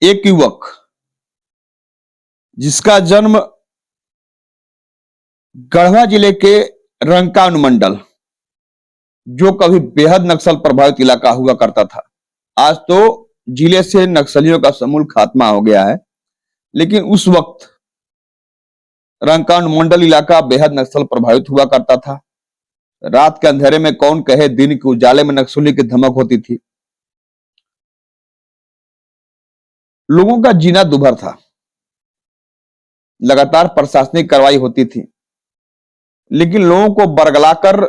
एक युवक जिसका जन्म गढ़वा जिले के रंका अनुमंडल, जो कभी बेहद नक्सल प्रभावित इलाका हुआ करता था, आज तो जिले से नक्सलियों का समूल खात्मा हो गया है। लेकिन उस वक्त रंका अनुमंडल इलाका बेहद नक्सल प्रभावित हुआ करता था। रात के अंधेरे में कौन कहे, दिन के उजाले में नक्सली की धमक होती थी। लोगों का जीना दुभर था, लगातार प्रशासनिक कार्रवाई होती थी, लेकिन लोगों को बरगलाकर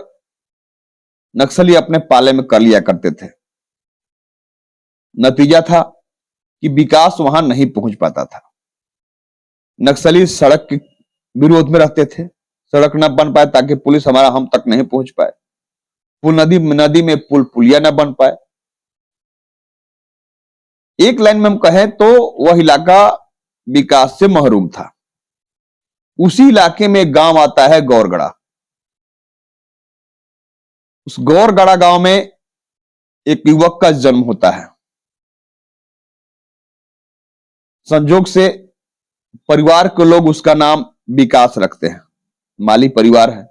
नक्सली अपने पाले में कर लिया करते थे। नतीजा था कि विकास वहां नहीं पहुंच पाता था। नक्सली सड़क के विरोध में रहते थे, सड़क न बन पाए ताकि पुलिस हमारा हम तक नहीं पहुंच पाए, पुल नदी में पुलिया न बन पाए। एक लाइन में हम कहें तो वह इलाका विकास से महरूम था। उसी इलाके में एक गांव आता है गौरगड़ा। उस गौरगड़ा गांव में एक युवक का जन्म होता है। संजोग से परिवार के लोग उसका नाम विकास रखते हैं। माली परिवार है,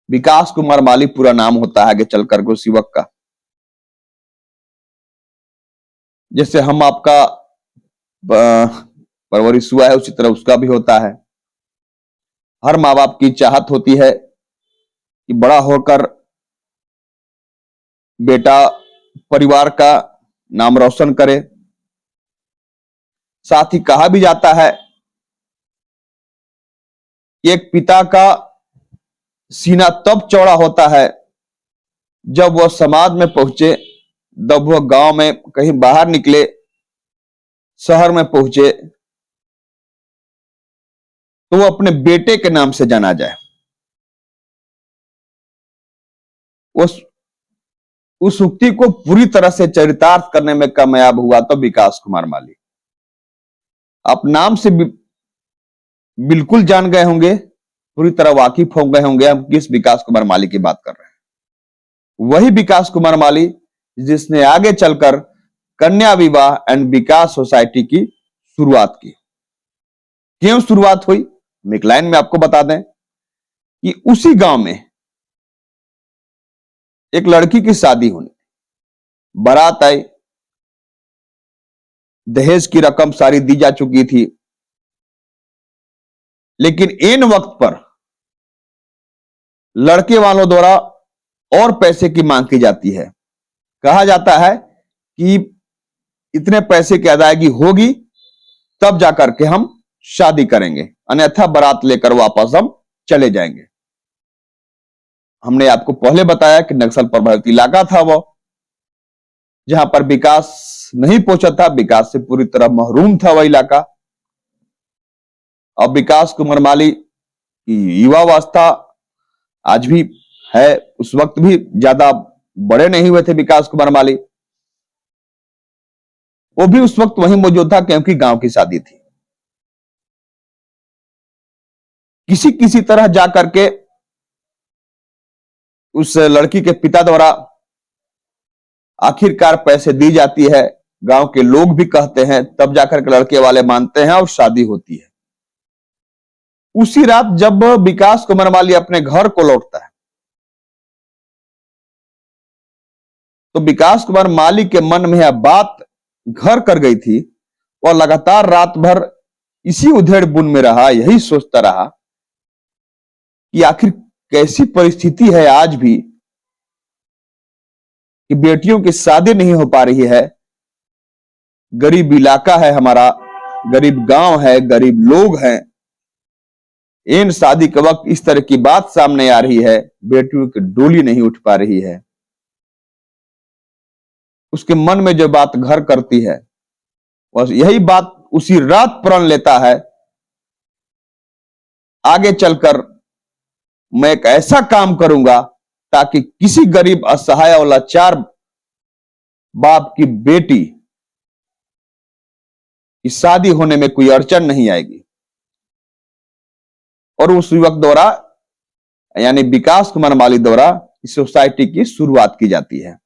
विकास कुमार माली पूरा नाम होता है आगे चलकर के उस युवक का। जैसे हम आपका परवरिश हुआ है, उसी तरह उसका भी होता है। हर माँ बाप की चाहत होती है कि बड़ा होकर बेटा परिवार का नाम रोशन करे। साथ ही कहा भी जाता है कि एक पिता का सीना तब चौड़ा होता है जब वह समाज में पहुंचे, जब वह गांव में कहीं बाहर निकले, शहर में पहुंचे, तो वो अपने बेटे के नाम से जाना जाए। उस उक्ति को पूरी तरह से चरितार्थ करने में कामयाब हुआ तो विकास कुमार माली। आप नाम से बिल्कुल जान गए होंगे, पूरी तरह वाकिफ हो गए होंगे हम किस विकास कुमार माली की बात कर रहे हैं। वही विकास कुमार माली जिसने आगे चलकर कन्या विवाह एंड विकास सोसाइटी की शुरुआत की। क्यों शुरुआत हुई, हम एक लाइन में आपको बता दें कि उसी गांव में एक लड़की की शादी होनी, बारात आई, दहेज की रकम सारी दी जा चुकी थी, लेकिन इन वक्त पर लड़के वालों द्वारा और पैसे की मांग की जाती है। कहा जाता है कि इतने पैसे की अदायगी होगी तब जाकर के हम शादी करेंगे, अन्यथा बारात लेकर वापस हम चले जाएंगे। हमने आपको पहले बताया कि नक्सल प्रभावित इलाका था वो, जहां पर विकास नहीं पहुंचा था, विकास से पूरी तरह महरूम था वह इलाका। अब विकास कुमार माली की युवावस्था आज भी है, उस वक्त भी ज्यादा बड़े नहीं हुए थे विकास कुमार माली। वो भी उस वक्त वहीं मौजूद था क्योंकि गांव की शादी थी। किसी किसी तरह जाकर के उस लड़की के पिता द्वारा आखिरकार पैसे दी जाती है, गांव के लोग भी कहते हैं, तब जाकर के लड़के वाले मानते हैं और शादी होती है। उसी रात जब विकास कुमार माली अपने घर को लौटता है तो विकास कुमार माली के मन में यह बात घर कर गई थी और लगातार रात भर इसी उधेड़ बुन में रहा, यही सोचता रहा कि आखिर कैसी परिस्थिति है आज भी कि बेटियों की शादी नहीं हो पा रही है। गरीब इलाका है हमारा, गरीब गांव है, गरीब लोग हैं, इन शादी के वक्त इस तरह की बात सामने आ रही है, बेटियों की डोली नहीं उठ पा रही है। उसके मन में जो बात घर करती है और यही बात उसी रात प्रण लेता है, आगे चलकर मैं एक ऐसा काम करूंगा ताकि किसी गरीब असहाय और लाचार बाप की बेटी की शादी होने में कोई अड़चन नहीं आएगी। और उस युवक द्वारा यानी विकास कुमार माली द्वारा इस सोसाइटी की शुरुआत की जाती है।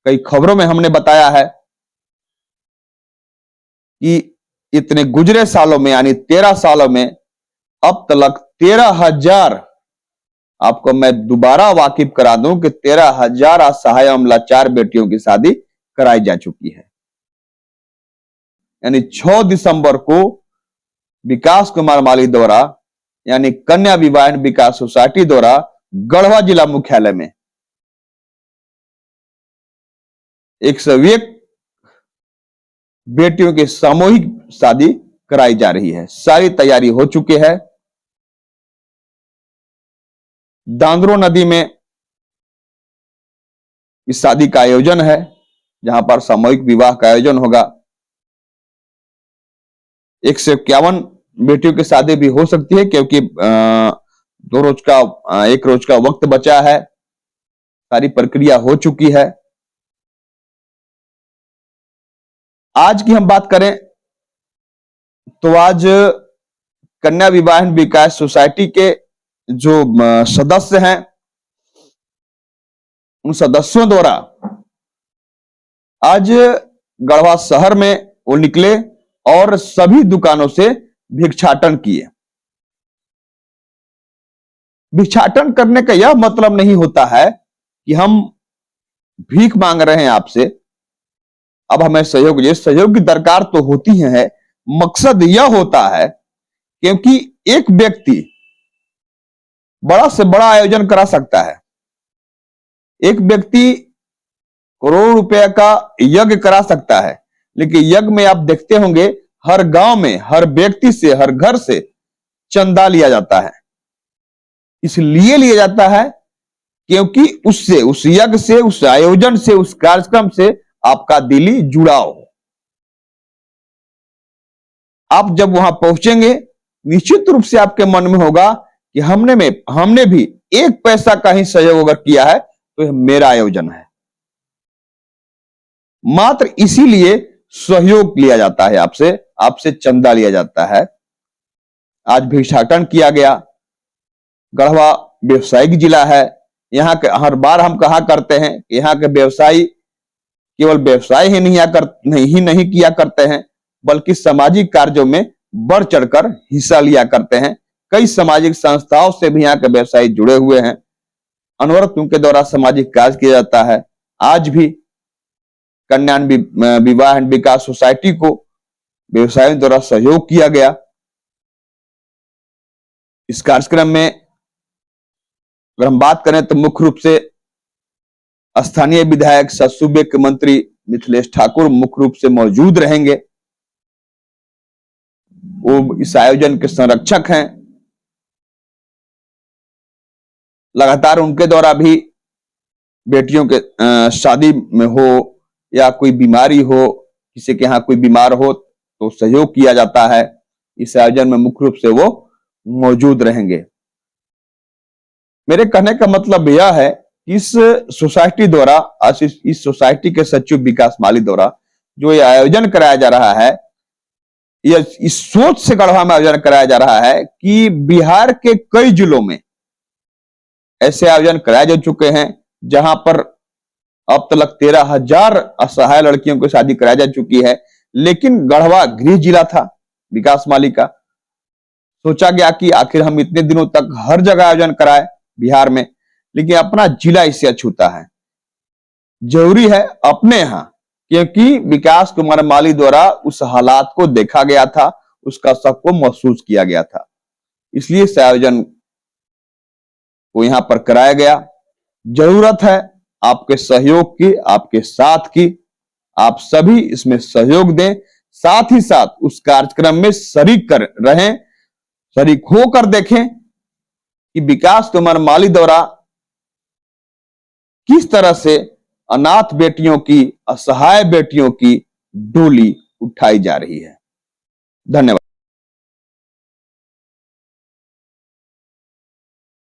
कई खबरों में हमने बताया है कि इतने गुजरे सालों में यानी 13 सालों में अब तक 13,000, आपको मैं दोबारा वाकिफ करा दूं कि 13,000 असहाय एवं लाचार बेटियों की शादी कराई जा चुकी है। यानी 6 दिसंबर को विकास कुमार माली द्वारा यानी कन्या विवाह विकास सोसाइटी द्वारा गढ़वा जिला मुख्यालय में 101 बेटियों की सामूहिक शादी कराई जा रही है। सारी तैयारी हो चुकी है। दांदरो नदी में इस शादी का आयोजन है, जहां पर सामूहिक विवाह का आयोजन होगा। 151 बेटियों की शादी भी हो सकती है, क्योंकि 1 रोज का वक्त बचा है। सारी प्रक्रिया हो चुकी है। आज की हम बात करें तो आज कन्या विवाह विकास सोसाइटी के जो सदस्य हैं, उन सदस्यों द्वारा आज गढ़वा शहर में वो निकले और सभी दुकानों से भिक्षाटन किए। भिक्षाटन करने का यह मतलब नहीं होता है कि हम भीख मांग रहे हैं आपसे, अब हमें सहयोग चाहिए। सहयोग की दरकार तो होती है। मकसद यह होता है क्योंकि एक व्यक्ति बड़ा से बड़ा आयोजन करा सकता है। एक व्यक्ति करोड़ रुपए का यज्ञ करा सकता है, लेकिन यज्ञ में आप देखते होंगे हर गांव में, हर व्यक्ति से, हर घर से चंदा लिया जाता है। इसलिए लिया जाता है क्योंकि उससे, उस यज्ञ से, उस आयोजन से, उस कार्यक्रम से आपका दिली जुड़ाव हो। आप जब वहां पहुंचेंगे, निश्चित रूप से आपके मन में होगा कि हमने भी 1 पैसा का ही सहयोग अगर किया है तो यह मेरा आयोजन है। मात्र इसीलिए सहयोग लिया जाता है, आपसे चंदा लिया जाता है। आज भिक्षाटन किया गया। गढ़वा व्यवसायिक जिला है। यहाँ के हर बार हम कहा करते हैं, यहाँ के व्यवसायी केवल व्यवसाय ही नहीं किया करते हैं, बल्कि सामाजिक कार्यों में बढ़ चढ़कर हिस्सा लिया करते हैं। कई सामाजिक संस्थाओं से भी यहाँ के व्यवसायी जुड़े हुए हैं। अनवरत उनके द्वारा सामाजिक कार्य किया जाता है। आज भी कन्या विवाह विकास सोसाइटी को व्यवसायियों द्वारा सहयोग किया गया। इस कार्यक्रम में अगर हम बात करें तो मुख्य रूप से स्थानीय विधायक सह सूबे के मंत्री मिथिलेश ठाकुर मुख्य रूप से मौजूद रहेंगे। वो इस आयोजन के संरक्षक हैं। लगातार उनके द्वारा भी बेटियों के शादी में हो या कोई बीमारी हो, किसी के यहाँ कोई बीमार हो तो सहयोग किया जाता है। इस आयोजन में मुख्य रूप से वो मौजूद रहेंगे। मेरे कहने का मतलब यह है कि इस सोसाइटी द्वारा, इस सोसाइटी के सचिव विकास माली द्वारा जो ये आयोजन कराया जा रहा है, यह इस सोच से गढ़वा में आयोजन कराया जा रहा है कि बिहार के कई जिलों में ऐसे आयोजन कराए जा चुके हैं, जहां पर अब तक 13,000 असहाय लड़कियों की शादी कराई जा चुकी है। लेकिन गढ़वा गृह जिला था विकास माली का। सोचा गया कि आखिर हम इतने दिनों तक हर जगह आयोजन कराए बिहार में, लेकिन अपना जिला इससे अछूता है। जरूरी है अपने यहां, क्योंकि विकास कुमार माली द्वारा उस हालात को देखा गया था, उसका सबको महसूस किया गया था। इसलिए इस आयोजन को यहां पर कराया गया। जरूरत है आपके सहयोग की, आपके साथ की। आप सभी इसमें सहयोग दें, साथ ही साथ उस कार्यक्रम में शरीक रहें, शरीक होकर देखें कि विकास कुमार माली द्वारा किस तरह से अनाथ बेटियों की, असहाय बेटियों की डोली उठाई जा रही है। धन्यवाद।